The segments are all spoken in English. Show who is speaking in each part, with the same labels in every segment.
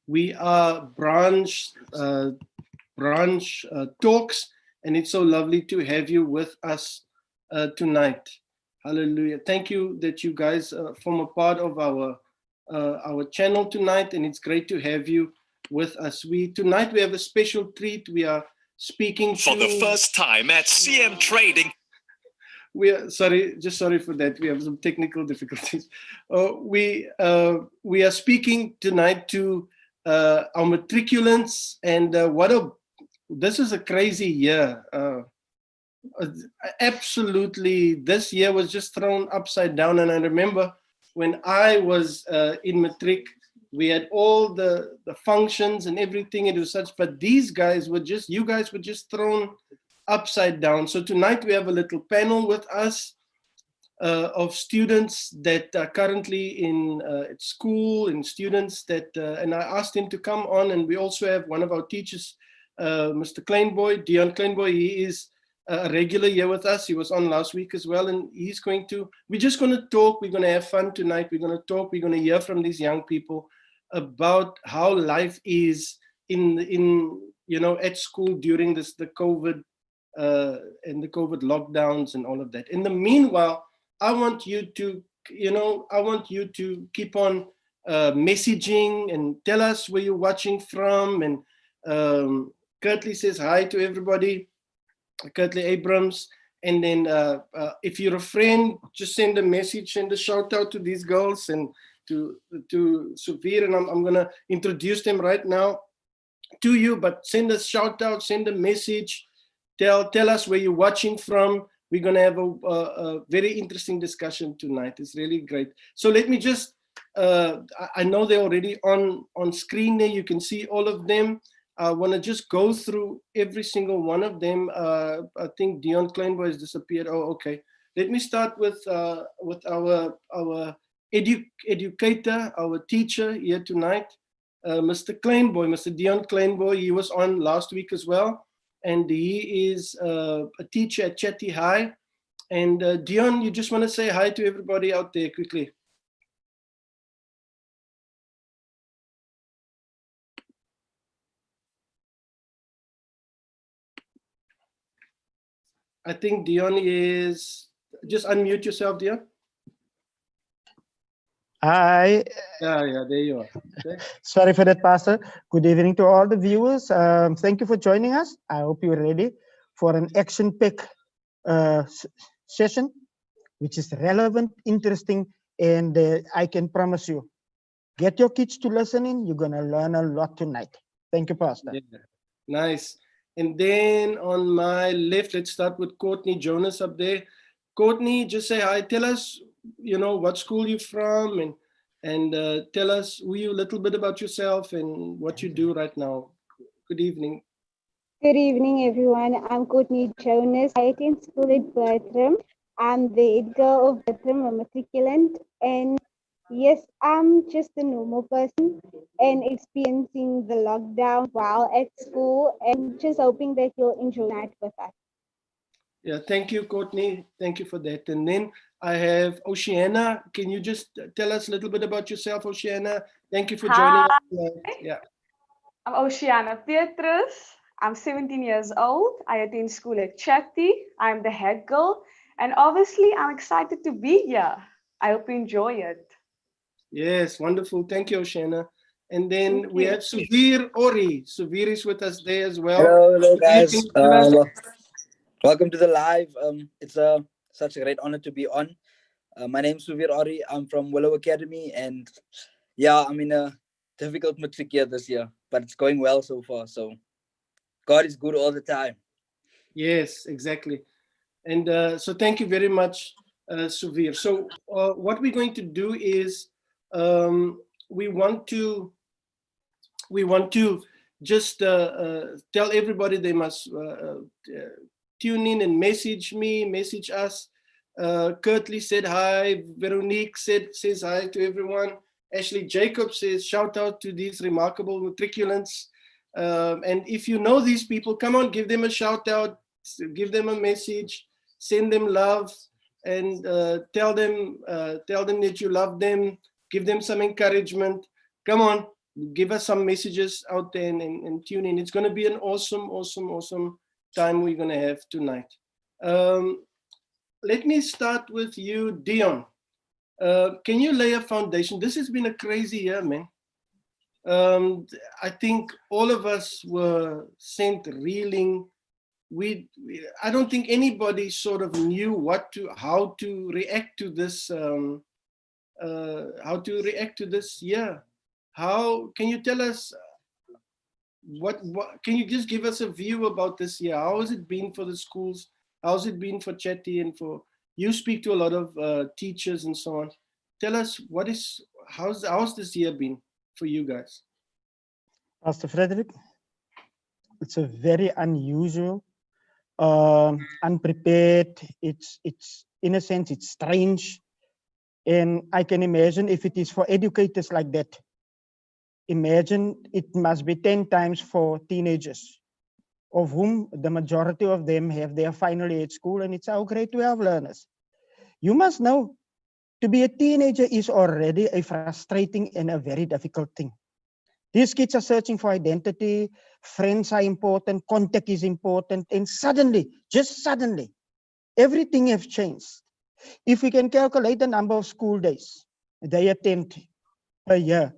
Speaker 1: We are branch talks, and it's so lovely to have you with us tonight. Hallelujah. Thank you that you guys form a part of our channel tonight, and it's great to have you with us. Tonight we have a special treat. We are speaking
Speaker 2: for the first time at CM Trading.
Speaker 1: We are sorry for that. We have some technical difficulties. We are speaking tonight to our matriculants, and this is a crazy year. Absolutely, this year was just thrown upside down. And I remember when I was in matric, we had all the functions and everything. It was such, but you guys were just thrown upside down. So tonight we have a little panel with us of students that are currently at school, and students that, and I asked him to come on, and we also have one of our teachers, Mr. Kleinboy, Dion Kleinboy. He is a regular here with us. He was on last week as well, and we're just going to talk. We're going to have fun tonight. We're going to talk. We're going to hear from these young people about how life is at school during the COVID and the COVID lockdowns and all of that. In the meanwhile, I want you to keep on messaging and tell us where you're watching from. And Kurtley says hi to everybody. Kurtley Abrams. And then if you're a friend, just send a message, send a shout out to these girls and to Suvir, and I'm going to introduce them right now to you. But send a shout out, send a message, tell us where you're watching from. We're going to have a very interesting discussion tonight. It's really great. So let me just, I know they're already on screen there. You can see all of them. I want to just go through every single one of them. I think Dion Kleinboy has disappeared. Oh, okay. Let me start with our educator, our teacher here tonight, Mr. Kleinboy, Mr. Dion Kleinboy. He was on last week as well, and he is a teacher at Chatty High. And Dion, you just want to say hi to everybody out there quickly. I think Dion is, just unmute yourself, Dion.
Speaker 3: Hi.
Speaker 1: Yeah, there you are. Okay.
Speaker 3: Sorry for that, Pastor. Good evening to all the viewers. Thank you for joining us. I hope you're ready for an action-packed session, which is relevant, interesting, and I can promise you, get your kids to listen in. You're going to learn a lot tonight. Thank you, Pastor.
Speaker 1: Yeah. Nice. And then on my left, let's start with Courtney Jonas up there. Courtney, just say hi. Tell us, what school you're from, and tell us a little bit about yourself and what you do right now. Good evening.
Speaker 4: Good evening, everyone. I'm Courtney Jonas. I attend school at Bertram. I'm the head girl of Bertram, a matriculant. And yes, I'm just a normal person and experiencing the lockdown while at school, and just hoping that you'll enjoy that with us.
Speaker 1: Yeah, thank you, Courtney. Thank you for that. And then I have Oceana. Can you just tell us a little bit about yourself, Oceana? Thank you for joining us. Yeah.
Speaker 5: I'm Oceana Petrus. I'm 17 years old. I attend school at Chatty. I'm the head girl. And obviously, I'm excited to be here. I hope you enjoy it.
Speaker 1: Yes, wonderful. Thank you, Oceana. And then we have Suvir Ori. Suvir is with us there as well.
Speaker 6: Hello guys. Welcome to the live. It's such a great honor to be on. My name is Suvir Ori. I'm from Willow Academy, and yeah, I'm in a difficult matric year this year, but it's going well so far. So God is good all the time.
Speaker 1: Yes, exactly. And so thank you very much, Suvir. So what we're going to do is we want to just tell everybody they must tune in and message us. Kurtley said hi. Veronique says hi to everyone. Ashley Jacobs says shout out to these remarkable matriculants. And if you know these people, come on, give them a shout out, give them a message, send them love, and tell them that you love them, give them some encouragement. Come on, give us some messages out there and tune in. It's going to be an awesome time we're going to have tonight. Let me start with you, Dion. Can you lay a foundation? This has been a crazy year, man. I think all of us were sent reeling. I don't think anybody sort of knew how to react to this. How to react to this year? How can you tell us what? Can you just give us a view about this year? How has it been for the schools? How's it been for Chetty and for you? Speak to a lot of teachers and so on. Tell us how's this year been for you guys?
Speaker 3: Pastor Frederick, it's a very unusual, unprepared. It's in a sense, it's strange. And I can imagine if it is for educators like that, imagine it must be 10 times for teenagers, of whom the majority of them have their final year at school, and it's our grade 12 learners. You must know, to be a teenager is already a frustrating and a very difficult thing. These kids are searching for identity, friends are important, contact is important, and suddenly, just suddenly, everything has changed. If we can calculate the number of school days they attend per year,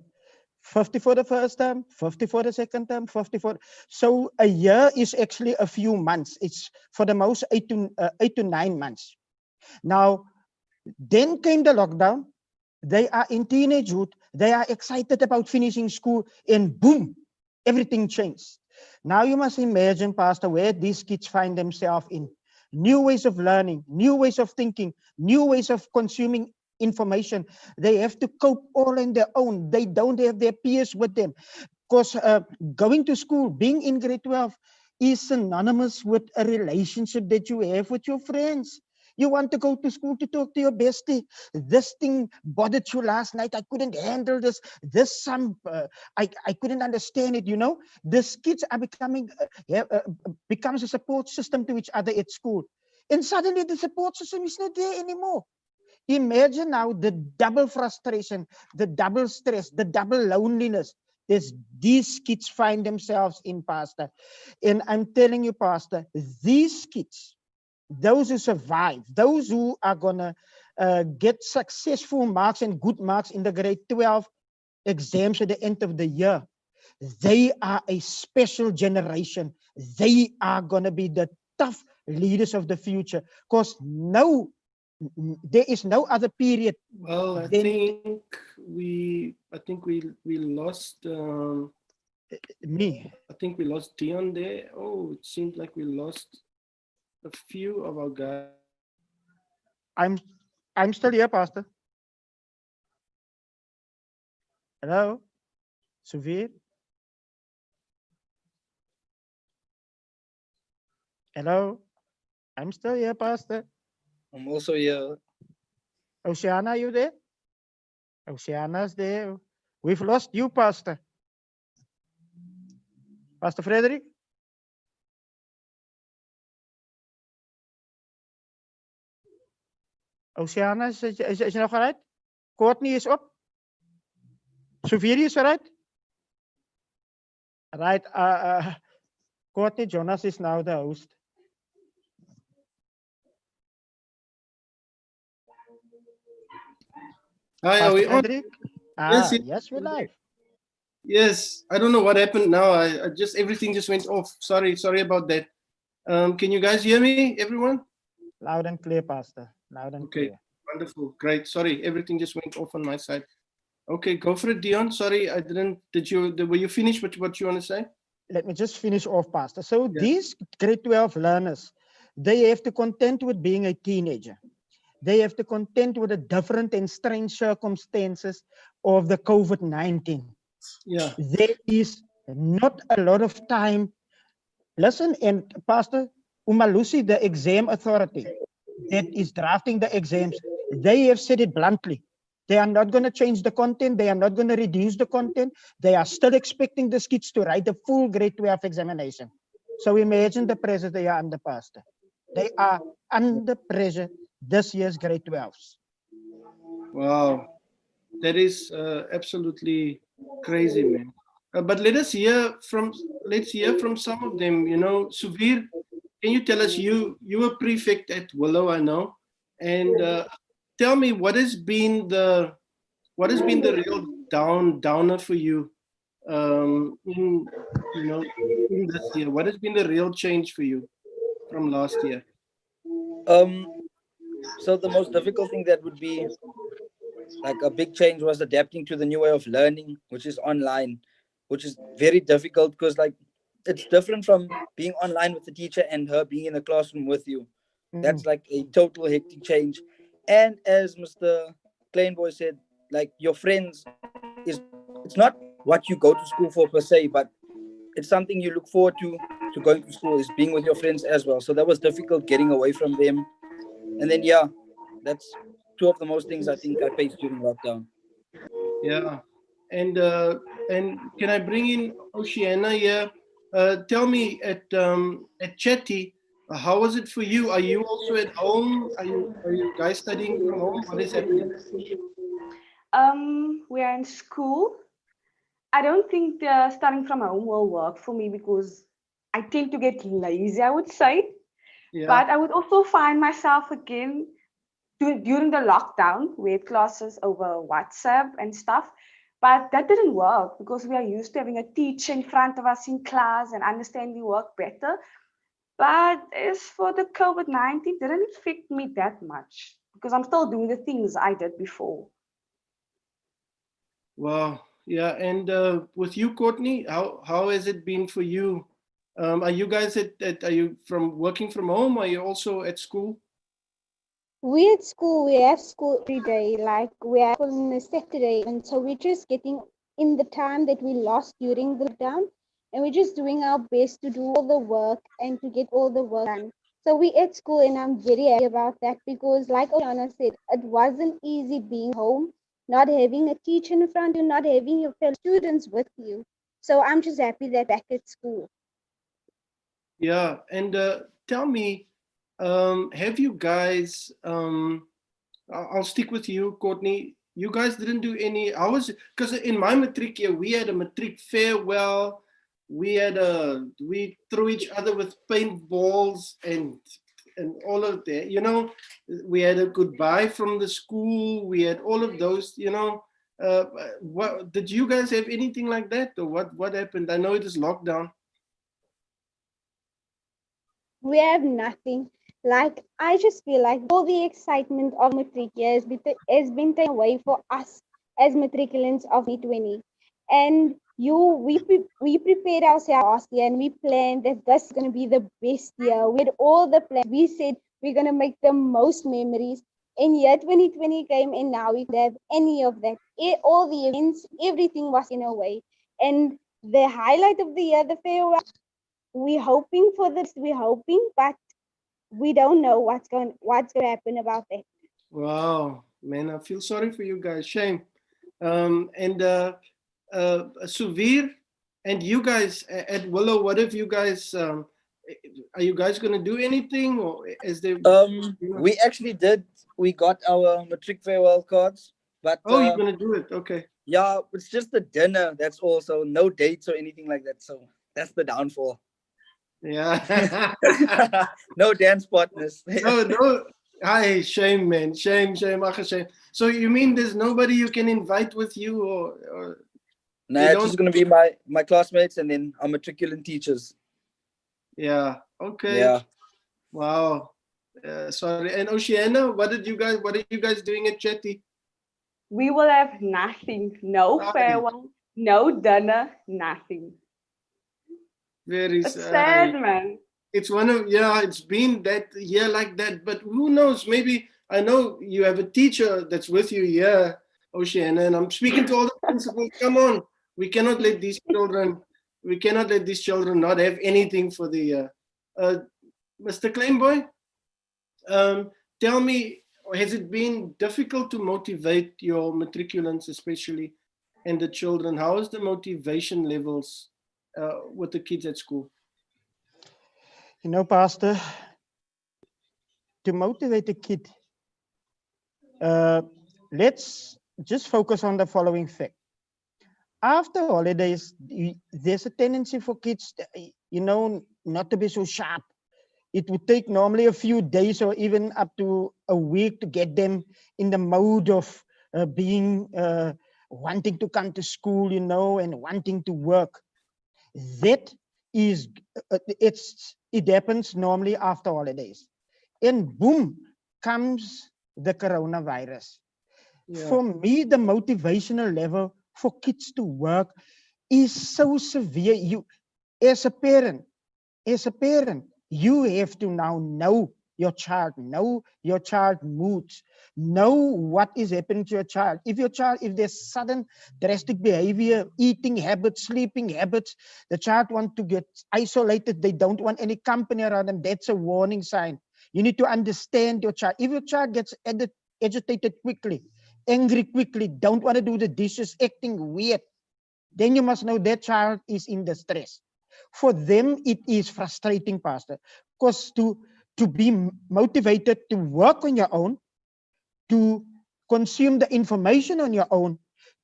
Speaker 3: 50 for the first term, 50 for the second term, 50 for... So a year is actually a few months. It's for the most 8 to 9 months. Now, then came the lockdown. They are in teenagehood. They are excited about finishing school, and boom, everything changed. Now you must imagine, Pastor, where these kids find themselves in. New ways of learning, new ways of thinking, new ways of consuming information. They have to cope all on their own. They don't have their peers with them. Because going to school, being in grade 12, is synonymous with a relationship that you have with your friends. You want to go to school to talk to your bestie. This thing bothered you last night. I couldn't handle this. I couldn't understand it. You know, these kids are becoming becomes a support system to each other at school, and suddenly the support system is not there anymore. Imagine now the double frustration, the double stress, the double loneliness these kids find themselves in, Pastor. And I'm telling you, Pastor, these kids, those who survive, those who are gonna get successful marks and good marks in the grade 12 exams at the end of the year, they are a special generation. They are gonna be the tough leaders of the future, because there is no other period.
Speaker 1: Well, I think we lost
Speaker 3: me.
Speaker 1: I think we lost Dion there. Oh, it seems like we lost a few of our guys.
Speaker 3: I'm still here, Pastor. Hello, Suvir. Hello, I'm still here, Pastor.
Speaker 6: I'm also here.
Speaker 3: Oceana, are you there? Oceana's there. We've lost you, Pastor. Pastor Frederick? Oceana, is je nog eruit? Courtney is op. Suviri is eruit? Right. Courtney, Jonas is now the host.
Speaker 1: Hi,
Speaker 3: Pastor
Speaker 1: are we on?
Speaker 3: Frederick? Yes, we're live.
Speaker 1: Yes, I don't know what happened now. I just everything just went off. Sorry about that. Can you guys hear me, everyone?
Speaker 3: Loud and clear, Pastor. Loud and clear.
Speaker 1: Wonderful, great. Sorry, everything just went off on my side. Okay, go for it, Dion. Sorry, I didn't. Were you finished with what you want to say?
Speaker 3: Let me just finish off, Pastor. So these grade 12 learners, they have to contend with being a teenager. They have to contend with the different and strange circumstances of the COVID-19.
Speaker 1: Yeah.
Speaker 3: There is not a lot of time. Listen, and Pastor Umalusi, the exam authority that is drafting the exams, they have said it bluntly. They are not going to change the content. They are not going to reduce the content. They are still expecting the kids to write the full grade 12 examination. So imagine the pressure they are under, Pastor. They are under pressure this year's grade 12s.
Speaker 1: Wow. That is absolutely Crazy, man. But let's hear from some of them. You know, Suvir, can you tell us, you were prefect at Willow, I know, and tell me what has been the real downer for you, in you know in this year? What has been the real change for you from last year?
Speaker 6: Um, so the most difficult thing that would be like a big change was adapting to the new way of learning, which is online, which is very difficult because like it's different from being online with the teacher and her being in the classroom with you. That's like a total hectic change. And as Mr. Kleinboy said, like your friends is it's not what you go to school for per se, but it's something you look forward to going to school is being with your friends as well. So that was difficult getting away from them. And then yeah, that's two of the most things I think I faced during lockdown.
Speaker 1: Yeah, and can I bring in Oceana here? Tell me at Chetty, how was it for you? Are you also at home? Are you guys studying from home? What is happening?
Speaker 5: We are in school. I don't think the studying from home will work for me because I tend to get lazy, I would say.
Speaker 1: Yeah,
Speaker 5: But I would also find myself again during the lockdown, we had classes over WhatsApp and stuff. But that didn't work because we are used to having a teacher in front of us in class and understanding work better. But as for the COVID-19, didn't affect me that much because I'm still doing the things I did before.
Speaker 1: wow, yeah. And with you, Courtney, how has it been for you? Are you guys are you from working from home? Are you also at school?
Speaker 4: We at school, we have school every day, like we have school on a Saturday, and so we're just getting in the time that we lost during the lockdown, and we're just doing our best to do all the work and to get all the work done. So we at school, and I'm very happy about that because, like Oshana said, it wasn't easy being home, not having a teacher in front of you, not having your fellow students with you. So I'm just happy that back at school.
Speaker 1: Yeah, and tell me, have you guys? I'll stick with you, Courtney. You guys didn't do any. I was because in my matric year we had a matric farewell. We threw each other with paintballs and all of that. You know, we had a goodbye from the school. We had all of those. You know, what did you guys have anything like that, or what happened? I know it is lockdown.
Speaker 4: We have nothing. Like I just feel like all the excitement of matric year has been taken away for us as matriculants of 2020. And we prepared ourselves last year and we planned that this is gonna be the best year. We had all the plans. We said we're gonna make the most memories. And yet 2020 came and now we don't have any of that. All the events, everything was in a way. And the highlight of the year, the farewell, we're hoping for this, we're hoping, but we don't know what's going to happen about that.
Speaker 1: Wow, man, I feel sorry for you guys. Shame. And Suvir, and you guys at Willow, what have you guys? Are you guys going to do anything, or is there?
Speaker 6: We actually did. We got our matric farewell cards, but
Speaker 1: Oh, you're going to do it. Okay.
Speaker 6: yeah, it's just a dinner. That's all. So no dates or anything like that. So that's the downfall.
Speaker 1: Yeah.
Speaker 6: No dance partners.
Speaker 1: No, no. Hi, shame, man. Shame, shame. So you mean there's nobody you can invite with you, or
Speaker 6: Nah,
Speaker 1: they
Speaker 6: it's
Speaker 1: don't?
Speaker 6: just gonna be my classmates and then our matriculant teachers.
Speaker 1: Yeah. Okay.
Speaker 6: Yeah.
Speaker 1: Wow. Sorry. And Oceana, what are you guys doing at Chetty?
Speaker 5: We will have nothing, no
Speaker 1: Aye,
Speaker 5: farewell, no dinner, nothing.
Speaker 1: very
Speaker 5: It's
Speaker 1: sad.
Speaker 5: sad, man.
Speaker 1: It's it's been that year like that, but who knows? Maybe I know you have a teacher that's with you here, Oceana, and I'm speaking to all the principals. Come on, we cannot let these children not have anything for the year. Mr. Claimboy, um, tell me, has it been difficult to motivate your matriculants, especially, and the children? How is the motivation levels with the kids at school?
Speaker 3: You know, Pastor, to motivate a kid, let's just focus on the following fact. after holidays, there's a tendency for kids, not to be so sharp. It would take normally a few days or even up to a week to get them in the mode of wanting to come to school, and wanting to work. That is, it happens normally after holidays. And boom, comes the coronavirus.
Speaker 1: Yeah.
Speaker 3: For me, the motivational level for kids to work is so severe. As a parent, you have to now know your child moods, know what is happening to your child. If there's sudden drastic behavior, eating habits, sleeping habits, the child wants to get isolated, they don't want any company around them, that's a warning sign. You need to understand your child. If your child gets agitated quickly, angry quickly, don't want to do the dishes, acting weird, then you must know that child is in distress. For them, it is frustrating, Pastor, because to be motivated to work on your own, to consume the information on your own,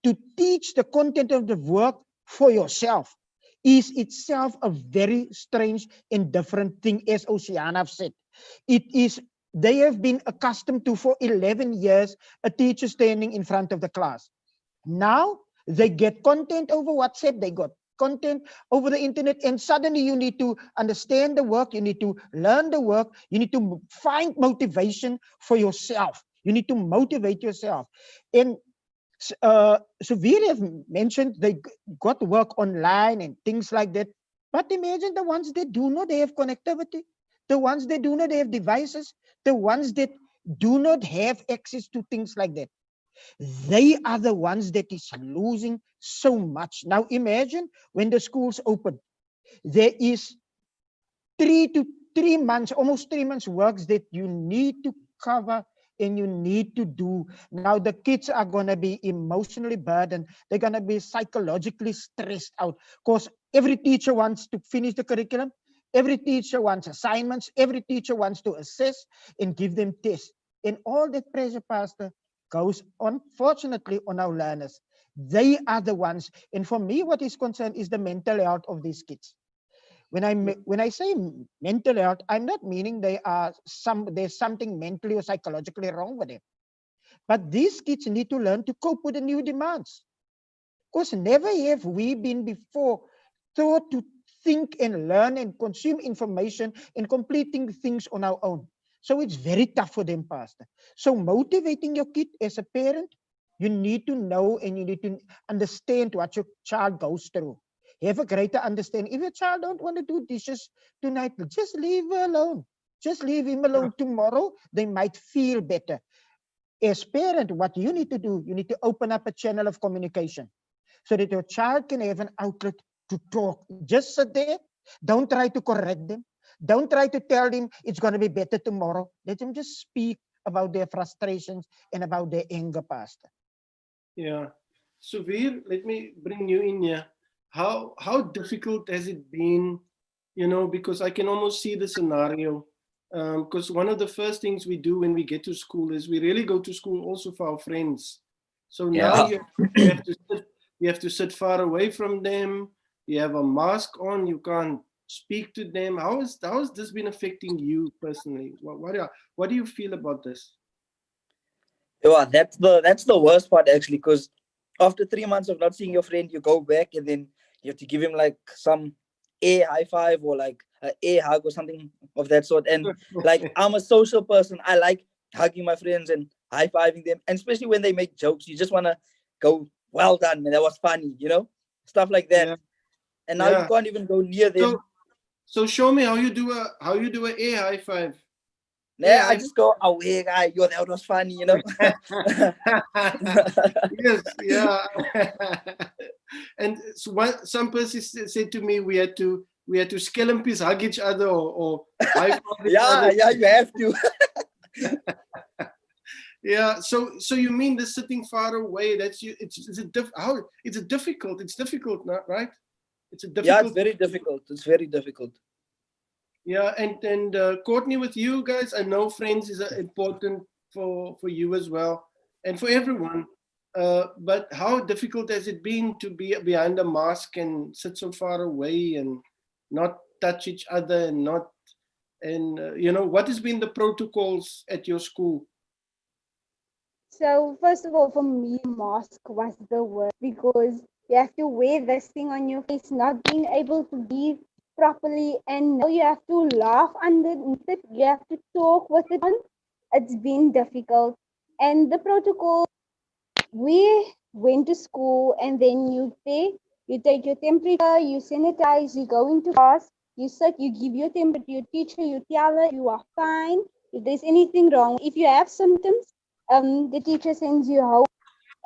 Speaker 3: to teach the content of the work for yourself, is itself a very strange and different thing, as Oceana said. They have been accustomed to, for 11 years, a teacher standing in front of the class. Now they get content over WhatsApp, they got content over the internet, and suddenly you need to understand the work, you need to learn the work, you need to find motivation for yourself. You need to motivate yourself. And so we have mentioned they got work online and things like that. But imagine the ones that do not have connectivity, the ones that do not have devices, the ones that do not have access to things like that. They are the ones that is losing so much. Now imagine when the schools open, there is 3 months, almost 3 months works that you need to cover and you need to do. Now the kids are going to be emotionally burdened. They're going to be psychologically stressed out because every teacher wants to finish the curriculum. Every teacher wants assignments. Every teacher wants to assess and give them tests. And all that pressure, Pastor, goes unfortunately on our learners. They are the ones. And for me, what is concerned is the mental health of these kids. When I say mental health, I'm not meaning there's something mentally or psychologically wrong with them. But these kids need to learn to cope with the new demands. Because never have we been before taught to think and learn and consume information and completing things on our own. So it's very tough for them, Pastor. So motivating your kid as a parent, you need to know and you need to understand what your child goes through. Have a greater understanding. If your child don't want to do dishes tonight, just leave her alone. Just leave him alone. Tomorrow, they might feel better. As parent, what you need to do, you need to open up a channel of communication so that your child can have an outlet to talk. Just sit there. Don't try to correct them. Don't try to tell them it's going to be better tomorrow. Let them just speak about their frustrations and about their anger, Pastor.
Speaker 1: Yeah. Suvir, let me bring you in here. How difficult has it been, because I can almost see the scenario. Because one of the first things we do when we get to school is we really go to school also for our friends. So now you have to sit far away from them. You have a mask on. You can't speak to them. How has this been affecting you personally? What do you feel about this?
Speaker 6: Yeah, that's the worst part actually, because after 3 months of not seeing your friend, you go back and then you have to give him like some a high five or like a hug or something of that sort. And like I'm a social person, I like hugging my friends and high fiving them, and especially when they make jokes, you just want to go, well done, man, that was funny, stuff like that.
Speaker 1: Yeah.
Speaker 6: And now you can't even go near them.
Speaker 1: So show me how you do a A high five.
Speaker 6: Yeah, I just go, away, guy, that was funny,
Speaker 1: Yes, yeah. And so some person said to me we had to skelempis hug each other or high five each other.
Speaker 6: Yeah, you have to.
Speaker 1: Yeah. So you mean the sitting far away? That's you. It's difficult. It's difficult, right? It's a difficult.
Speaker 6: Yeah, it's very difficult. It's very difficult.
Speaker 1: Yeah, and Courtney, with you guys, I know friends is important for you as well, and for everyone. But how difficult has it been to be behind a mask and sit so far away and not touch each other and not, and what has been the protocols at your school?
Speaker 4: So first of all, for me, mask was the worst because you have to wear this thing on your face, not being able to breathe properly, and now you have to laugh underneath it. You have to talk with it on. It's been difficult, and the protocol. We went to school, and then you take your temperature, you sanitize, you go into class, you sit, you give your temperature to your teacher, you tell her you are fine. If there's anything wrong, if you have symptoms, the teacher sends you home,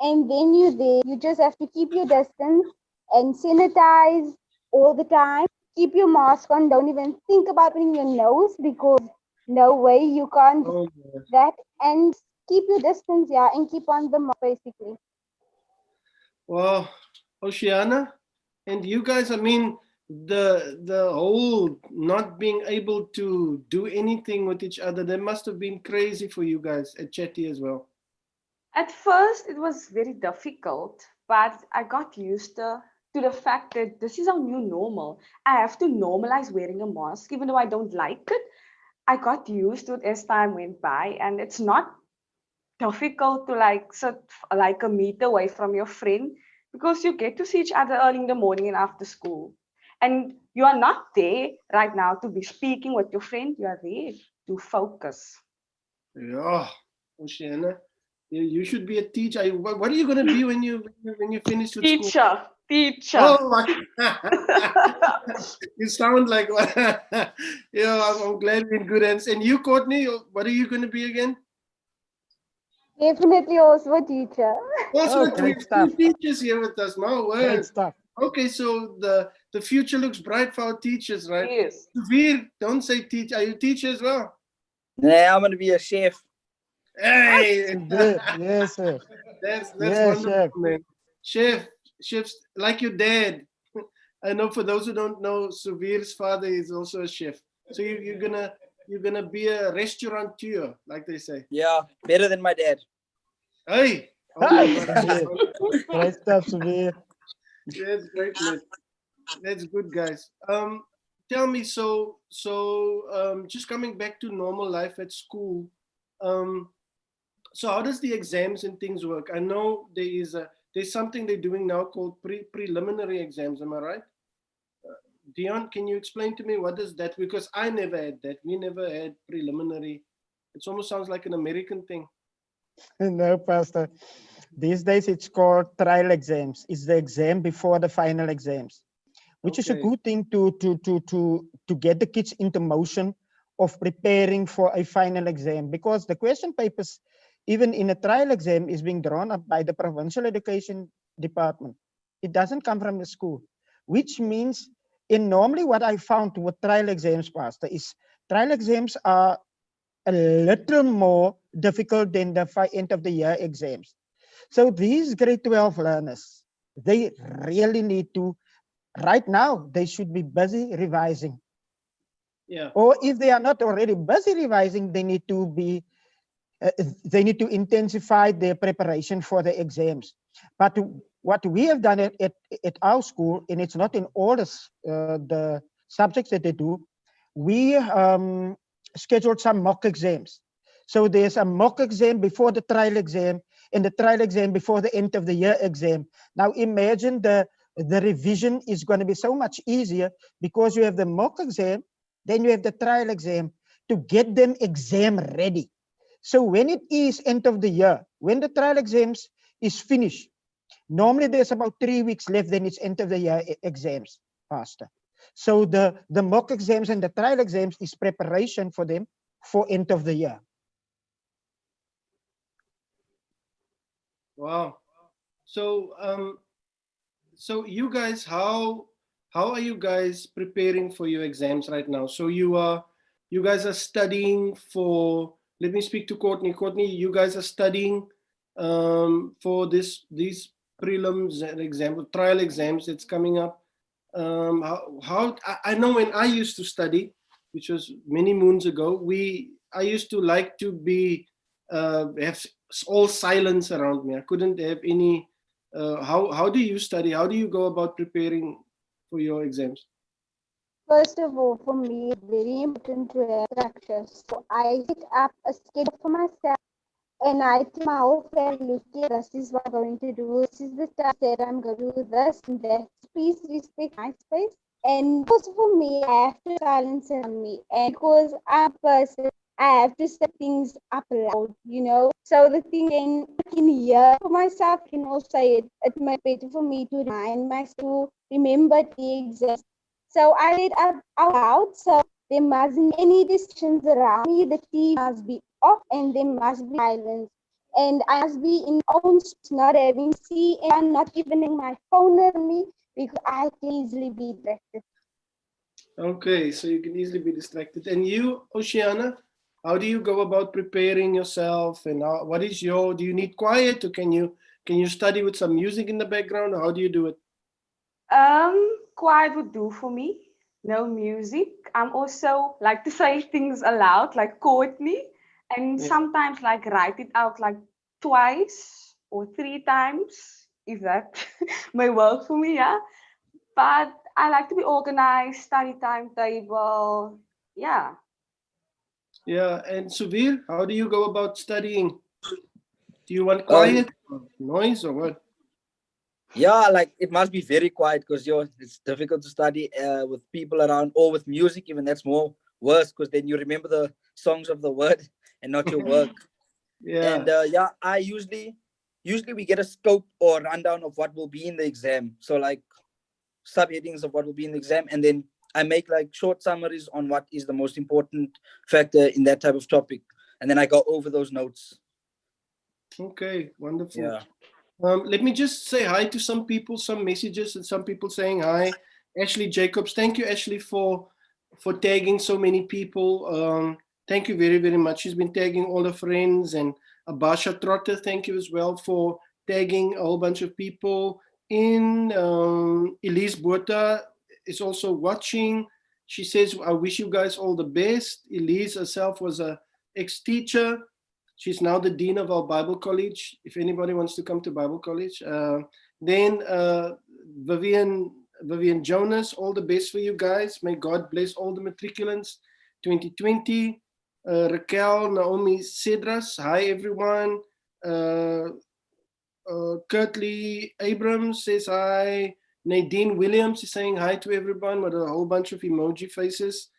Speaker 4: and then you just have to keep your distance and sanitize all the time. Keep your mask on. Don't even think about putting your nose because no way you can't do
Speaker 1: Oh,
Speaker 4: that. And keep your distance, yeah, and keep on the mask basically.
Speaker 1: well, Oceana, and you guys, I mean, the whole not being able to do anything with each other, that must have been crazy for you guys at Chetty as well.
Speaker 5: At first, it was very difficult, but I got used to the fact that this is our new normal. I have to normalize wearing a mask, even though I don't like it. I got used to it as time went by, and it's not difficult to like sit like a meter away from your friend because you get to see each other early in the morning and after school. And you are not there right now to be speaking with your friend, you are there to focus.
Speaker 1: Yeah, Oceana, you should be a teacher. What are you going to be when you finish with school?
Speaker 5: Teacher, teacher.
Speaker 1: Oh my! You sound like I'm glad we're in good hands. And you, Courtney, what are you going to be again?
Speaker 4: Definitely also a teacher.
Speaker 1: Also,
Speaker 3: Oh,
Speaker 1: we
Speaker 3: great
Speaker 1: have
Speaker 3: stuff.
Speaker 1: two teachers here with us. My
Speaker 3: Great
Speaker 1: word.
Speaker 3: stuff.
Speaker 1: Okay, so the future looks bright for our teachers, right?
Speaker 5: Yes.
Speaker 1: Veer, don't say teacher. Are you a teacher as well?
Speaker 6: Nah, I'm gonna be a chef.
Speaker 1: Hey,
Speaker 3: Good. Yes, sir.
Speaker 1: that's
Speaker 3: Yes,
Speaker 1: wonderful,
Speaker 3: chef.
Speaker 1: man. Chefs like your dad. I know for those who don't know, Suvir's father is also a chef. So you're gonna be a restaurateur, like they say.
Speaker 6: Yeah, better than my dad.
Speaker 1: Hey, oh my
Speaker 3: Hi,
Speaker 1: God,
Speaker 3: Suvir. Great stuff, Suvir.
Speaker 1: that's great, man. That's good, guys. Tell me, just coming back to normal life at school. Um, so how does the exams and things work? I know there's something they're doing now called preliminary exams. Am I right? Dion, can you explain to me what is that? Because I never had that. We never had preliminary. It almost sounds like an American thing.
Speaker 3: No, Pastor. These days it's called trial exams. It's the exam before the final exams, which is a
Speaker 1: Okay.
Speaker 3: good thing to get the kids into motion of preparing for a final exam, because the question papers, even in a trial exam, is being drawn up by the provincial education department. It doesn't come from the school, which means in normally what I found with trial exams, Pastor, is trial exams are a little more difficult than the end of the year exams. So these grade 12 learners, they really need to, right now, they should be busy revising.
Speaker 1: Yeah.
Speaker 3: Or if they are not already busy revising, they need to intensify their preparation for the exams. But what we have done at our school, and it's not in all the subjects that they do, we scheduled some mock exams. So there's a mock exam before the trial exam and the trial exam before the end of the year exam. Now imagine the revision is going to be so much easier because you have the mock exam, then you have the trial exam to get them exam ready. So when it is end of the year, when the trial exams is finished, normally there's about 3 weeks left, then it's end of the year exams, Pastor. So the mock exams and the trial exams is preparation for them for end of the year.
Speaker 1: Wow. So you guys, how are you guys preparing for your exams right now? So you guys are studying for. Let me speak to Courtney. Courtney, you guys are studying for these prelims and trial exams that's coming up. I know when I used to study, which was many moons ago, I used to like to be have all silence around me. I couldn't have any. How do you study? How do you go about preparing for your exams?
Speaker 4: First of all, for me, it's very important to have structure. So I set up a schedule for myself and I tell my whole family, look, yeah, this is what I'm going to do. This is the stuff that I'm going to do, this and that. Please respect my space. And also for me, I have to silence on me. And because I'm a person, I have to set things up loud, you know. So the thing I can hear for myself, I can also say it. It's much better for me to remind myself to remember the exist. So I read out loud. So there mustn't be any distractions around me. The TV must be off and there must be silence. And I must be in my own space, not having to see and not even in my phone on me because I can easily be distracted.
Speaker 1: Okay, so you can easily be distracted. And you, Oceana, how do you go about preparing yourself? And what is your? Do you need quiet, or can you study with some music in the background? Or how do you do it?
Speaker 5: Quiet would do for me. No music. I'm also like to say things aloud, like Courtney, and
Speaker 1: Yeah.
Speaker 5: sometimes like write it out like twice or 3 times, if that may work for me, yeah. But I like to be organized, study timetable, yeah.
Speaker 1: Yeah. And Suvir, how do you go about studying? Do you want
Speaker 6: Um,
Speaker 1: quiet, or noise, or what?
Speaker 6: yeah, like it must be very quiet because it's difficult to study with people around or with music. Even that's more worse because then you remember the songs of the word and not your work. And
Speaker 1: Yeah.
Speaker 6: yeah, I usually we get a scope or rundown of what will be in the exam. So like subheadings of what will be in the exam, and then I make like short summaries on what is the most important factor in that type of topic, and then I go over those notes.
Speaker 1: Okay. Wonderful.
Speaker 6: Yeah.
Speaker 1: Let me just say hi to some people, some messages, and some people saying hi. Ashley Jacobs, thank you, Ashley, for tagging so many people. Thank you very, very much. She's been tagging all her friends, and Abasha Trotter, thank you as well for tagging a whole bunch of people. In Elise Bota is also watching. She says, "I wish you guys all the best." Elise herself was a ex-teacher. She's now the dean of our Bible college. If anybody wants to come to Bible college, then Vivian Jonas, all the best for you guys. May God bless all the matriculants. 2020. Raquel Naomi Cedras, hi everyone. Kurtley Abrams says hi. Nadine Williams is saying hi to everyone with a whole bunch of emoji faces.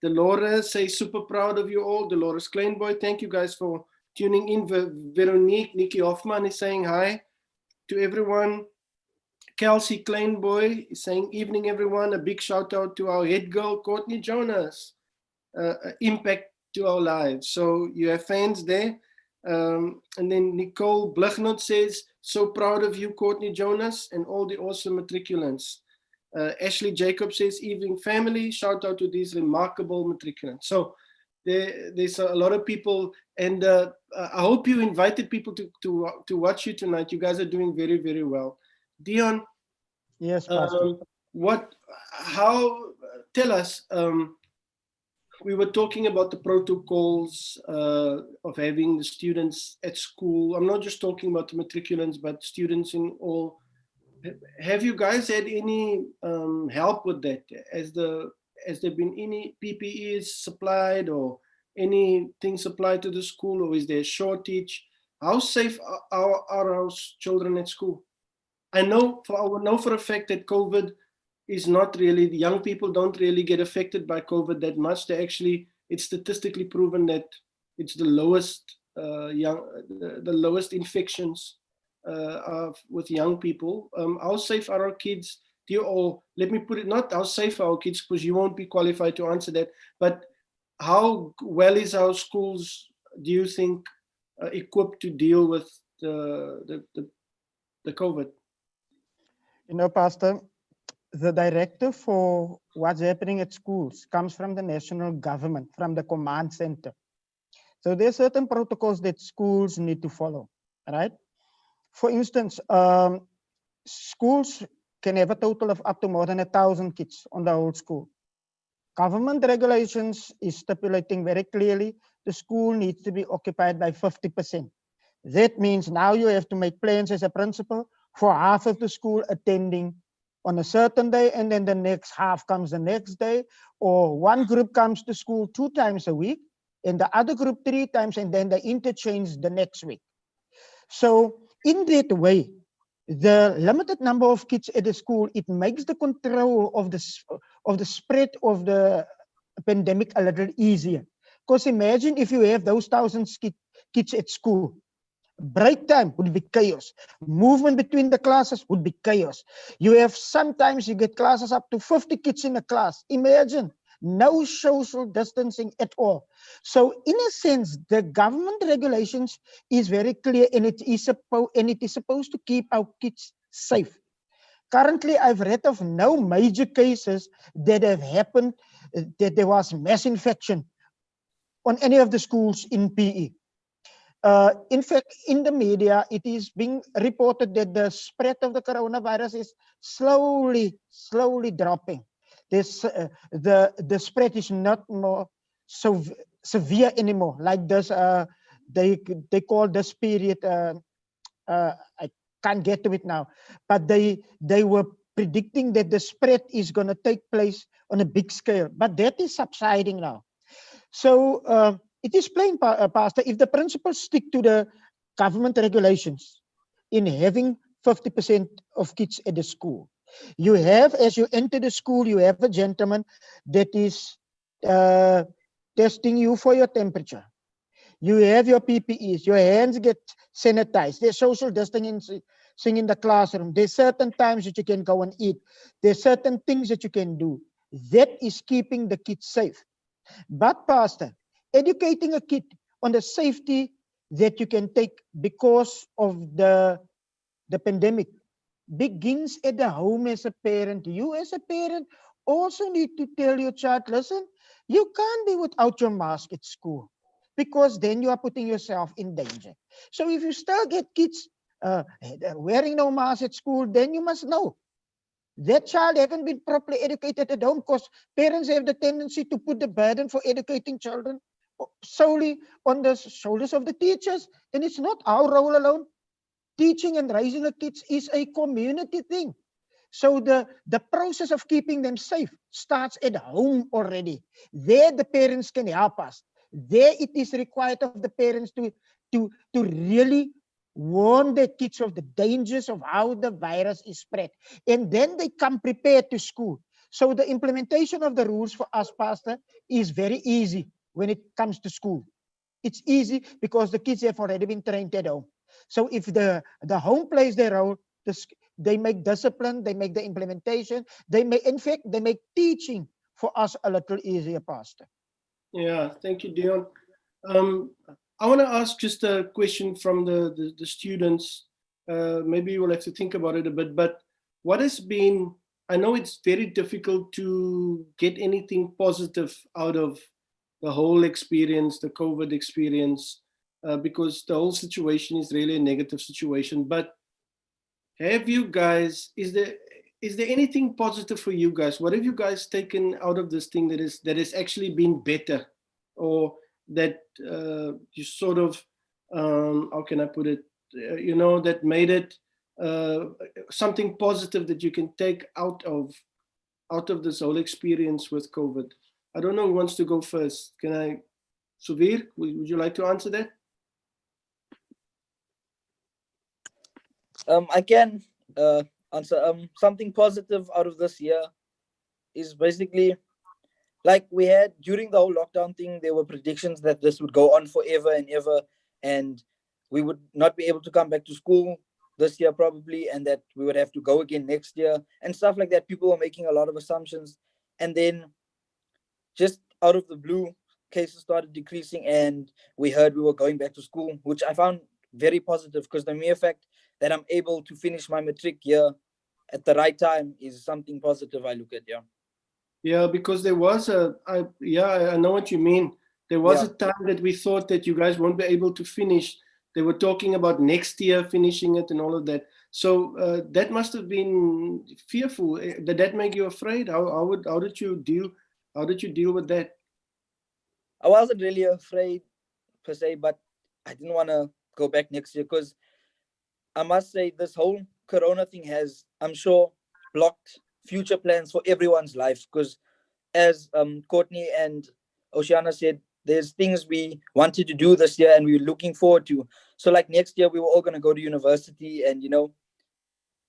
Speaker 1: Dolores says super proud of you all. Dolores Kleinboy, thank you guys for tuning in. Veronique, Nikki Hoffman is saying hi to everyone. Kelsey Kleinboy is saying evening everyone. A big shout out to our head girl, Courtney Jonas. Impact to our lives. So you have fans there. And then Nicole Blugnot says, so proud of you, Courtney Jonas, and all the awesome matriculants. Ashley Jacob says, evening family, shout out to these remarkable matriculants. So there's a lot of people, and I hope you invited people to watch you tonight. You guys are doing very, very well. Dion,
Speaker 3: Yes, Pastor.
Speaker 1: tell us, we were talking about the protocols of having the students at school. I'm not just talking about the matriculants, but students in all. Have you guys had any help with that? Has there been any PPEs supplied or anything supplied to the school, or is there a shortage? How safe are our children at school? I know for a fact that COVID is not really, the young people don't really get affected by COVID that much. It's statistically proven that it's the lowest the lowest infections with young people. How safe are our kids? Let me put it, not how safe are our kids, because you won't be qualified to answer that, but how well is our schools, do you think, equipped to deal with the COVID?
Speaker 3: You know, Pastor, the directive for what's happening at schools comes from the national government, from the command center. So there are certain protocols that schools need to follow, right? For instance, schools can have a total of up to more than 1,000 kids on the whole school. Government regulations is stipulating very clearly the school needs to be occupied by 50%. That means now you have to make plans as a principal for half of the school attending on a certain day, and then the next half comes the next day, or one group comes to school 2 times a week, and the other group 3 times, and then they interchange the next week. So in that way, the limited number of kids at the school, it makes the control of the spread of the pandemic a little easier. Because imagine if you have those thousands kids at school, break time would be chaos. Movement between the classes would be chaos. You have sometimes you get classes up to 50 kids in a class. Imagine no social distancing at all. So in a sense, the government regulations is very clear, and it is supposed to keep our kids safe. Currently, I've read of no major cases that have happened, that there was mass infection on any of the schools in PE. In fact, in the media, it is being reported that the spread of the coronavirus is slowly dropping. The spread is not more so severe anymore. Like this, they call this period. I can't get to it now, but they were predicting that the spread is going to take place on a big scale, but that is subsiding now. So it is plain, Pastor, if the principals stick to the government regulations in having 50% of kids at the school, you have, as you enter the school, you have a gentleman that is testing you for your temperature. You have your PPEs, your hands get sanitized, there's social distancing in the classroom, there's certain times that you can go and eat, there's certain things that you can do. That is keeping the kids safe. But Pastor, educating a kid on the safety that you can take because of the pandemic begins at the home as a parent. You as a parent also need to tell your child, listen, you can't be without your mask at school, because then you are putting yourself in danger. So if you still get kids wearing no mask at school, then you must know that child haven't been properly educated at home, because parents have the tendency to put the burden for educating children solely on the shoulders of the teachers. And it's not our role alone. Teaching and raising the kids is a community thing. So the process of keeping them safe starts at home already. There the parents can help us. There it is required of the parents to really warn the kids of the dangers of how the virus is spread. And then they come prepared to school. So the implementation of the rules for us, Pastor, is very easy when it comes to school. It's easy because the kids have already been trained at home. So if the home plays their role, they make discipline, they make the implementation, in fact, they make teaching for us a little easier, Pastor.
Speaker 1: Yeah, thank you, Dion. I want to ask just a question from the students. Maybe you will have to think about it a bit, but what has been, I know it's very difficult to get anything positive out of the whole experience, the COVID experience, because the whole situation is really a negative situation. But have you guys, is there anything positive for you guys? What have you guys taken out of this thing that is actually been better, or that you sort of, how can I put it, that made it something positive that you can take out of this whole experience with COVID? I don't know who wants to go first. Suvir, would you like to answer that?
Speaker 6: I can answer. Something positive out of this year is basically, like we had during the whole lockdown thing, there were predictions that this would go on forever and ever, and we would not be able to come back to school this year probably, and that we would have to go again next year and stuff like that. People were making a lot of assumptions, and then just out of the blue, cases started decreasing, and we heard we were going back to school, which I found very positive, because the mere fact that I'm able to finish my matric year at the right time is something positive I look at.
Speaker 1: Yeah, because there was I know what you mean. There was a time that we thought that you guys won't be able to finish. They were talking about next year finishing it and all of that. So that must have been fearful. Did that make you afraid? How did you deal with that?
Speaker 6: I wasn't really afraid per se, but I didn't want to go back next year because I must say this whole Corona thing has, I'm sure, blocked future plans for everyone's life. Because as Courtney and Oceana said, there's things we wanted to do this year and we were looking forward to. So like next year, we were all going to go to university and, you know,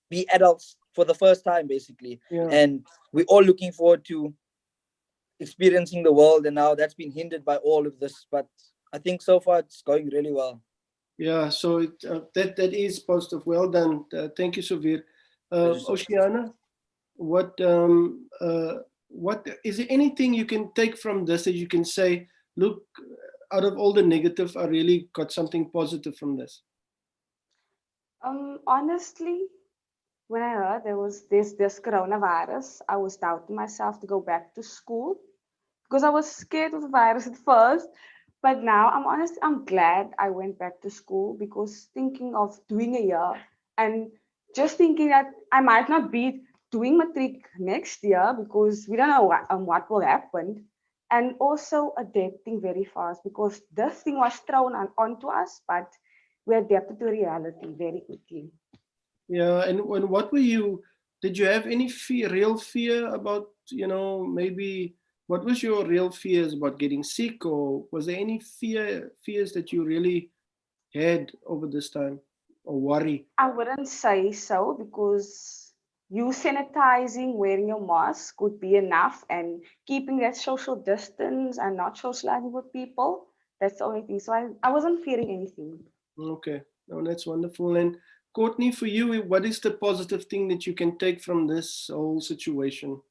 Speaker 6: be adults for the first time, basically.
Speaker 1: Yeah.
Speaker 6: And we're all looking forward to experiencing the world. And now that's been hindered by all of this. But I think so far it's going really well.
Speaker 1: Yeah, so that is positive. Well done. Thank you, Suvir.
Speaker 6: Pleasure, sir.
Speaker 1: Oceana, what is there anything you can take from this that you can say, look, out of all the negative, I really got something positive from this?
Speaker 5: Honestly, when I heard there was this coronavirus, I was doubting myself to go back to school because I was scared of the virus at first. But now I'm glad I went back to school because thinking of doing a year and just thinking that I might not be doing matric next year because we don't know what will happen, and also adapting very fast because this thing was thrown onto us, but we adapted to reality very quickly.
Speaker 1: Yeah, and what were you? Did you have any real fear about, you know, maybe what was your real fears about getting sick, or was there any fears that you really had over this time, or worry?
Speaker 5: I wouldn't say so because you sanitizing, wearing your mask would be enough, and keeping that social distance and not socializing with people. That's the only thing. So I wasn't fearing anything.
Speaker 1: Okay, no, that's wonderful. And Courtney, for you, what is the positive thing that you can take from this whole situation?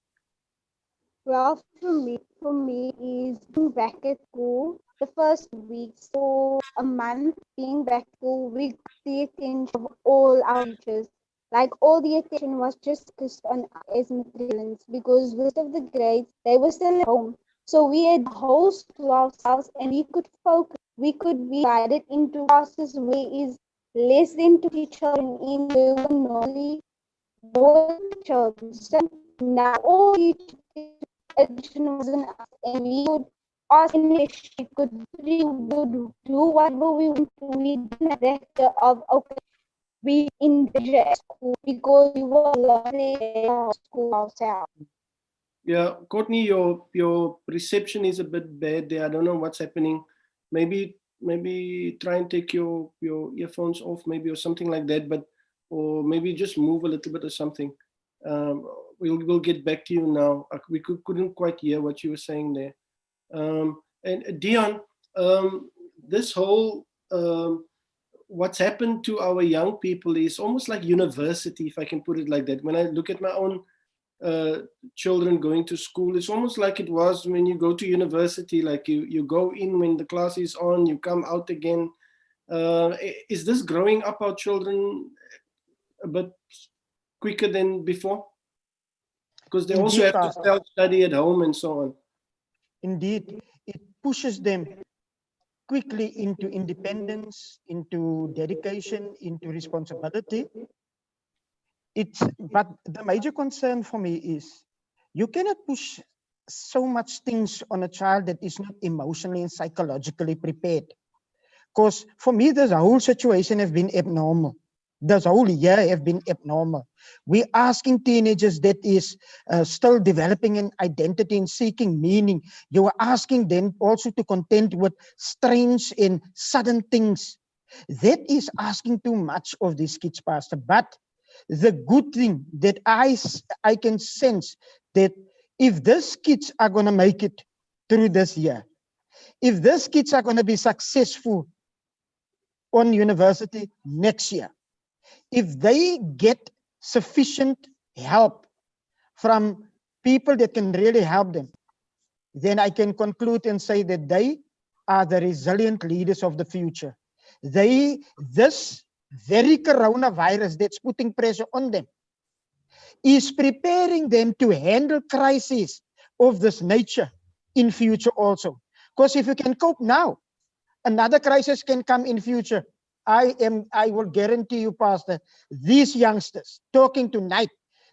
Speaker 4: Well, for me is being back at school. The first weeks or a month being back at school, we got the attention of all our teachers. Like all the attention was just focused on us as matriculants because most of the grades they were still at home. So we had the whole school to ourselves and we could focus. We could be divided into classes where is less than 20 children in where were normally more children. So now all teachers addition wasn't us, and we would ask any question, we could do whatever we want to. We didn't have that fear of okay, we in danger at school because we were learning at our school ourselves.
Speaker 1: Yeah, Courtney, your reception is a bit bad there. I don't know what's happening. Maybe try and take your earphones off, maybe, or something like that. But or maybe just move a little bit or something. We'll get back to you now. We couldn't quite hear what you were saying there. And Dion, this whole what's happened to our young people is almost like university, if I can put it like that. When I look at my own children going to school, it's almost like it was when you go to university. Like you go in when the class is on, you come out again. Is this growing up our children a bit quicker than before? Because they also
Speaker 3: Indeed,
Speaker 1: have to
Speaker 3: Pastor.
Speaker 1: self-study at home and so on.
Speaker 3: Indeed, it pushes them quickly into independence, into dedication, into responsibility. But the major concern for me is you cannot push so much things on a child that is not emotionally and psychologically prepared. Because for me, this whole situation has been abnormal. This whole year have been abnormal. We're asking teenagers that is still developing an identity and seeking meaning. You are asking them also to contend with strange and sudden things. That is asking too much of these kids, Pastor. But the good thing that I can sense that if these kids are going to make it through this year, if these kids are going to be successful on university next year, if they get sufficient help from people that can really help them, then I can conclude and say that they are the resilient leaders of the future. This very coronavirus that's putting pressure on them is preparing them to handle crises of this nature in future also. Because if you can cope now, another crisis can come in future. I will guarantee you, Pastor, these youngsters talking tonight,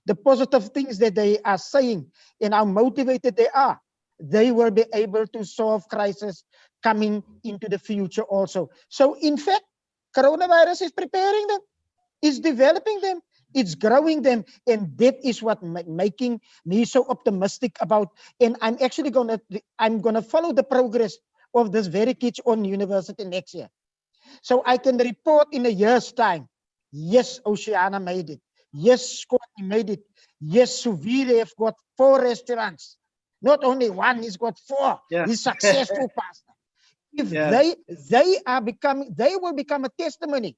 Speaker 3: the positive things that they are saying and how motivated they are, they will be able to solve crisis coming into the future also. So in fact, coronavirus is preparing them, it's developing them, it's growing them, and that is what making me so optimistic about. And I'm actually gonna follow the progress of this very kids on university next year, so I can report in a year's time. Yes, Oceana made it. Yes, Scotty made it. Yes, Suvire have got 4 restaurants. Not only one, he's got 4.
Speaker 1: Yeah.
Speaker 3: He's successful, Pastor. If
Speaker 1: Yeah.
Speaker 3: they will become a testimony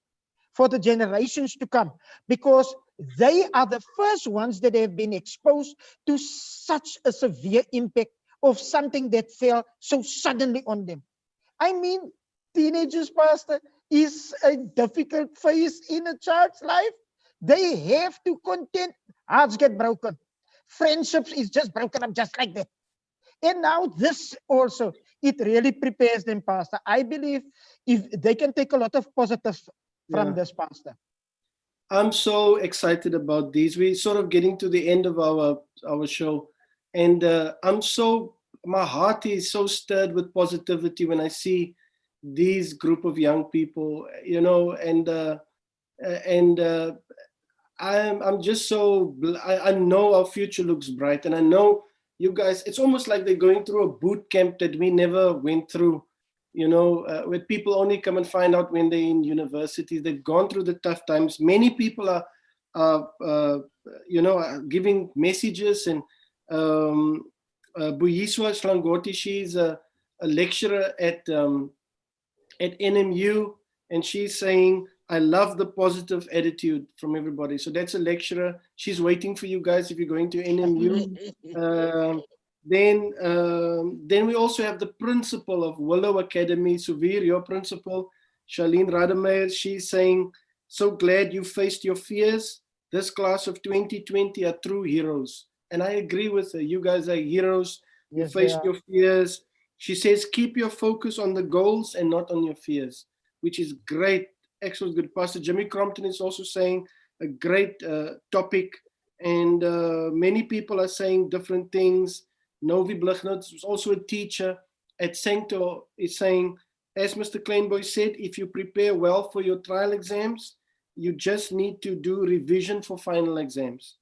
Speaker 3: for the generations to come, because they are the first ones that have been exposed to such a severe impact of something that fell so suddenly on them. I mean, teenagers, Pastor, is a difficult phase in a child's life. They have to contend. Hearts get broken. Friendships is just broken up just like that. And now this also, it really prepares them, Pastor. I believe if they can take a lot of positives from
Speaker 1: Yeah.
Speaker 3: this, Pastor.
Speaker 1: I'm so excited about these. We're sort of getting to the end of our show, and my heart is so stirred with positivity when I see these group of young people, and I'm just so I know our future looks bright, and I know you guys. It's almost like they're going through a boot camp that we never went through. Where people only come and find out when they're in universities. They've gone through the tough times. Many people are giving messages, and Buyiswa Slangoti, she's a lecturer at NMU, and she's saying, I love the positive attitude from everybody. So that's a lecturer. She's waiting for you guys if you're going to NMU. Then we also have the principal of Willow Academy, Suvir, your principal, Charlene Rademeyer. She's saying, so glad you faced your fears. This class of 2020 are true heroes. And I agree with her. You guys are heroes. You
Speaker 3: Yes, they
Speaker 1: faced
Speaker 3: are.
Speaker 1: your fears. She says, keep your focus on the goals and not on your fears, which is great. Excellent, good. Pastor Jimmy Crompton is also saying a great topic. And many people are saying different things. Novi Blichnots was also a teacher at Sancto, is saying, as Mr. Kleinboy said, if you prepare well for your trial exams, you just need to do revision for final exams,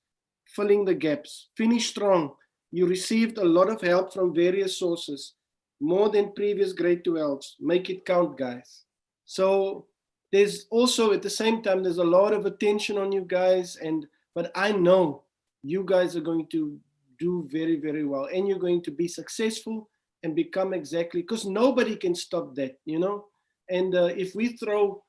Speaker 1: filling the gaps. Finish strong. You received a lot of help from various sources, more than previous grade 12s. Make it count, guys. So there's also, at the same time, there's a lot of attention on you guys, but I know you guys are going to do very, very well, and you're going to be successful and become exactly, because nobody can stop that, and if we throw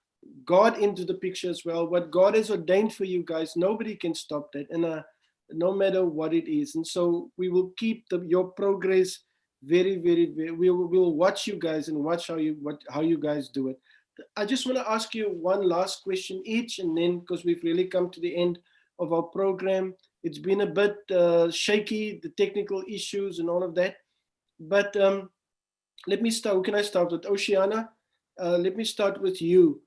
Speaker 1: God into the picture as well, what God has ordained for you guys, nobody can stop that, and no matter what it is. And so we will keep your progress very, very, very, we'll watch you guys and watch how you guys do it. I just want to ask you one last question each, and then, because we've really come to the end of our program, it's been a bit shaky, the technical issues and all of that. But let me start. Who can I start with? Oceana, let me start with you.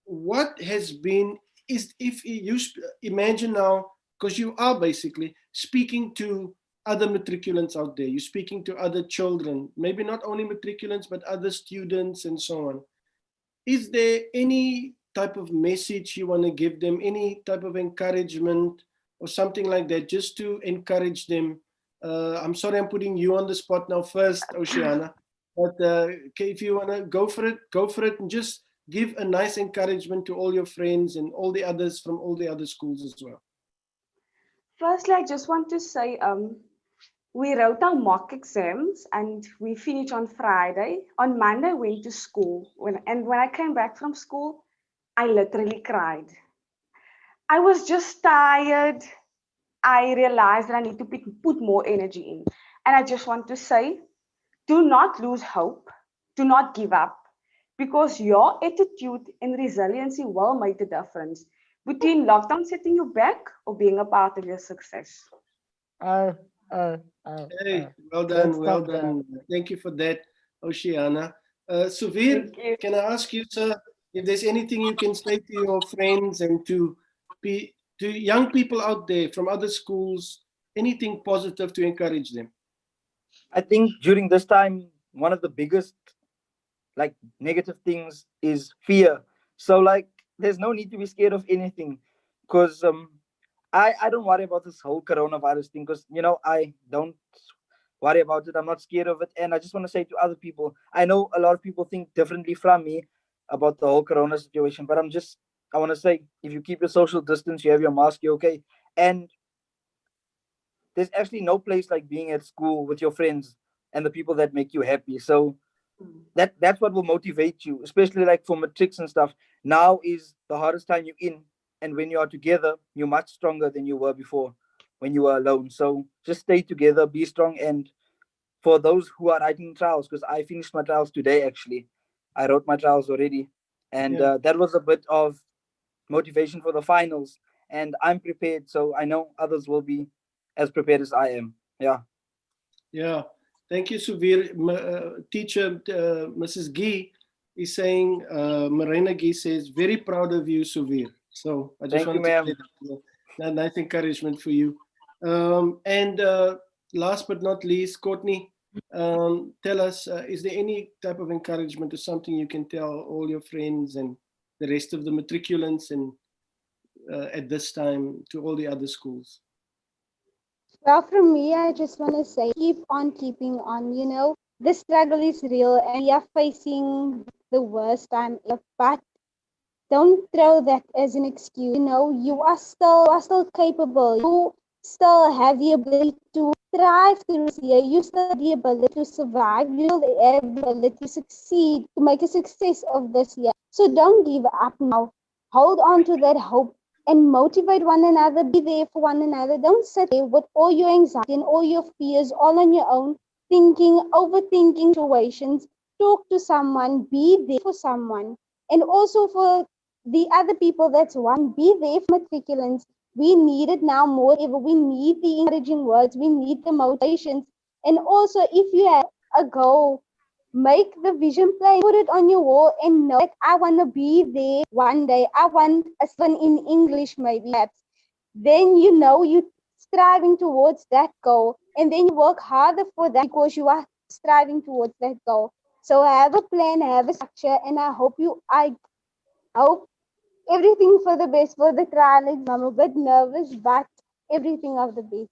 Speaker 1: What has been, if you imagine now, because you are basically speaking to other matriculants out there, you're speaking to other children, maybe not only matriculants, but other students and so on. Is there any type of message you want to give them, any type of encouragement or something like that, just to encourage them? I'm sorry, I'm putting you on the spot now first, Oceana, but if you want to go for it, and just give a nice encouragement to all your friends and all the others from all the other schools as well.
Speaker 5: Firstly, I just want to say, we wrote our mock exams and we finished on Friday. On Monday, I went to school. When I came back from school, I literally cried. I was just tired. I realized that I need to put more energy in. And I just want to say, do not lose hope. Do not give up. Because your attitude and resiliency will make the difference between lockdown setting you back or being a part of your success.
Speaker 1: Hey, well
Speaker 3: Great
Speaker 1: done, well
Speaker 3: stuff there.
Speaker 1: done. Thank you for that, Oceana. Suvir,
Speaker 5: Thank you.
Speaker 1: can I ask you, sir, if there's anything you can say to your friends and to young people out there from other schools, anything positive to encourage them?
Speaker 6: I think during this time, one of the biggest like negative things is fear. So like there's no need to be scared of anything, because I don't worry about this whole coronavirus thing, because I don't worry about it. I'm not scared of it. And I just want to say to other people, I know a lot of people think differently from me about the whole corona situation, but I want to say, if you keep your social distance, you have your mask, you're okay. And there's actually no place like being at school with your friends and the people that make you happy. So that's what will motivate you, especially like for matrics and stuff. Now is the hardest time you're in, and when you are together, you're much stronger than you were before when you were alone. So just stay together, be strong. And for those who are writing trials, because I finished my trials today, actually I wrote my trials already, and
Speaker 1: Yeah.
Speaker 6: that was a bit of motivation for the finals. And I'm prepared, so I know others will be as prepared as I am. Yeah.
Speaker 1: Yeah, thank you, Suvir. Teacher Mrs. Gee is saying, Marina Gee says, very proud of you, Suvir. So I just
Speaker 6: Thank you,
Speaker 1: wanted to say
Speaker 6: ma'am.
Speaker 1: that. Nice encouragement for you. And last but not least, Courtney, tell us, is there any type of encouragement or something you can tell all your friends and the rest of the matriculants and at this time to all the other schools?
Speaker 4: Well, from me, I just want to say keep on keeping on. The struggle is real and we are facing the worst time ever. But don't throw that as an excuse. You are still capable. You still have the ability to thrive through this year. You still have the ability to survive. You still have the ability to succeed, to make a success of this year. So don't give up now. Hold on to that hope and motivate one another. Be there for one another. Don't sit there with all your anxiety and all your fears all on your own, overthinking situations. Talk to someone. Be there for someone. And also for the other people that's one, be there for matriculants. We need it now more than ever. We need the encouraging words, we need the motivations. And also, if you have a goal, make the vision plain, put it on your wall, and know that I want to be there one day. I want a son in English, maybe perhaps. Then you're striving towards that goal, and then you work harder for that because you are striving towards that goal. So have a plan, have a structure, and I hope everything for the best for the trial exam. I'm a bit nervous, but everything of the best.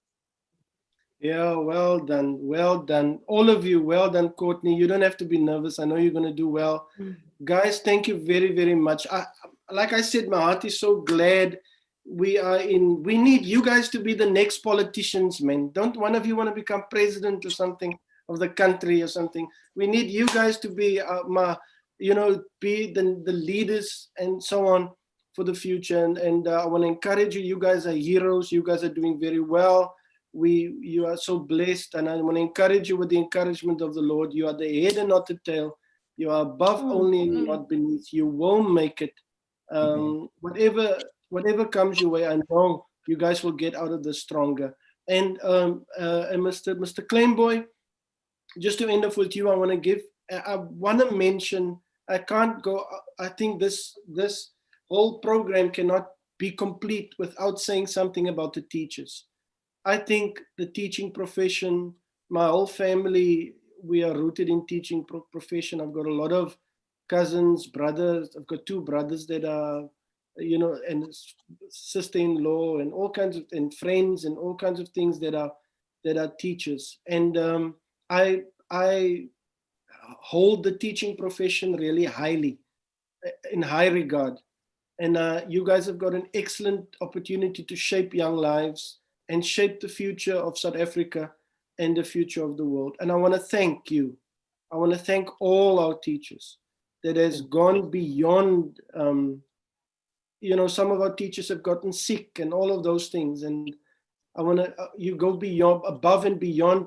Speaker 1: Yeah, well done. Well done. All of you, well done, Courtney. You don't have to be nervous. I know you're going to do well. Guys, thank you very, very much. Like I said, my heart is so glad we need you guys to be the next politicians, man. Don't one of you want to become president or something of the country or something? We need you guys to be, be the leaders and so on for the future. And I want to encourage you. You guys are heroes. You guys are doing very well. You are so blessed, and I want to encourage you with the encouragement of the Lord. You are the head and not the tail. You are above only and not beneath. You won't make it. Whatever comes your way, I know you guys will get out of this stronger. And Mr. Claimboy, just to end off with you, I want to mention. I can't go. I think this whole program cannot be complete without saying something about the teachers. I think the teaching profession, my whole family, we are rooted in teaching profession. I've got a lot of cousins, brothers. I've got two brothers that are, and sister-in-law and all kinds of, and friends and all kinds of things that are teachers. And I hold the teaching profession really highly, in high regard. And you guys have got an excellent opportunity to shape young lives and shape the future of South Africa and the future of the world. And I want to thank you. I want to thank all our teachers that has gone beyond, some of our teachers have gotten sick and all of those things. And I want to, you go beyond, above and beyond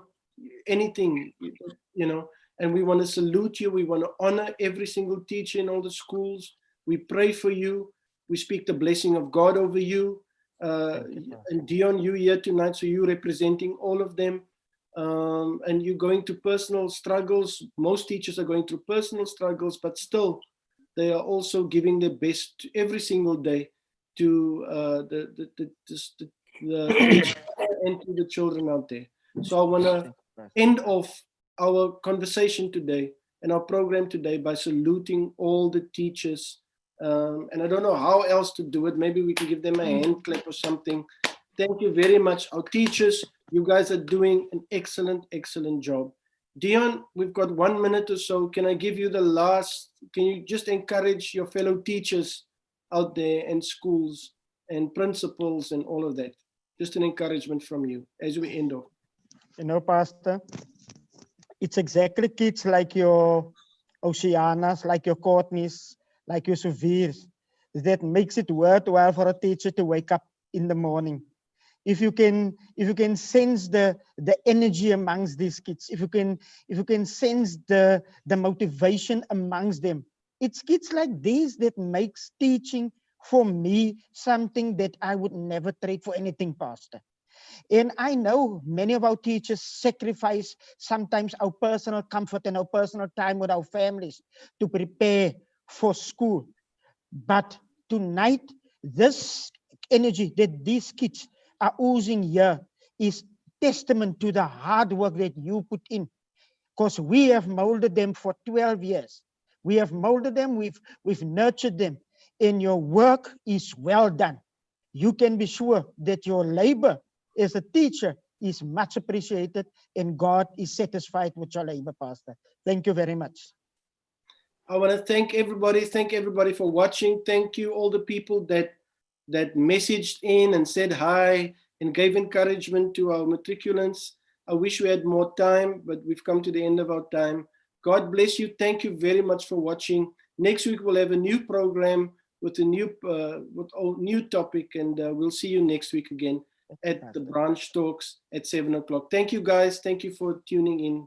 Speaker 1: anything, and we want to salute you. We want to honor every single teacher in all the schools. We pray for you. We speak the blessing of God over you. And Dion, you here tonight, so you representing all of them. And you're going through personal struggles. Most teachers are going through personal struggles, but still, they are also giving their best every single day to the teachers and to the children out there. So I end off our conversation today and our program today by saluting all the teachers. And I don't know how else to do it. Maybe we can give them a hand clap or something. Thank you very much. Our teachers, you guys are doing an excellent, excellent job. Dion, we've got 1 minute or so. Can I give you the last, can you just encourage your fellow teachers out there and schools and principals and all of that? Just an encouragement from you as we end off.
Speaker 3: You know, Pastor, it's exactly kids like your Oceanas, like your Courtneys, like your Suvirs, that makes it worthwhile for a teacher to wake up in the morning. If you can sense the energy amongst these kids, if you can sense the motivation amongst them, it's kids like these that makes teaching for me something that I would never trade for anything, Pastor. And I know many of our teachers sacrifice sometimes our personal comfort and our personal time with our families to prepare for school. But tonight, this energy that these kids are oozing here is testament to the hard work that you put in. Because we have molded them for 12 years. We have molded them, we've nurtured them. And your work is well done. You can be sure that your labor as a teacher is much appreciated and God is satisfied with your labor, Pastor. Thank you very much.
Speaker 1: I want to thank everybody for watching. Thank you all the people that messaged in and said hi and gave encouragement to our matriculants. I wish we had more time, but we've come to the end of our time. God bless you. Thank you very much for watching. Next week we'll have a new program with a new topic, and we'll see you next week again at the branch talks at 7 o'clock. Thank you guys. Thank you for tuning in.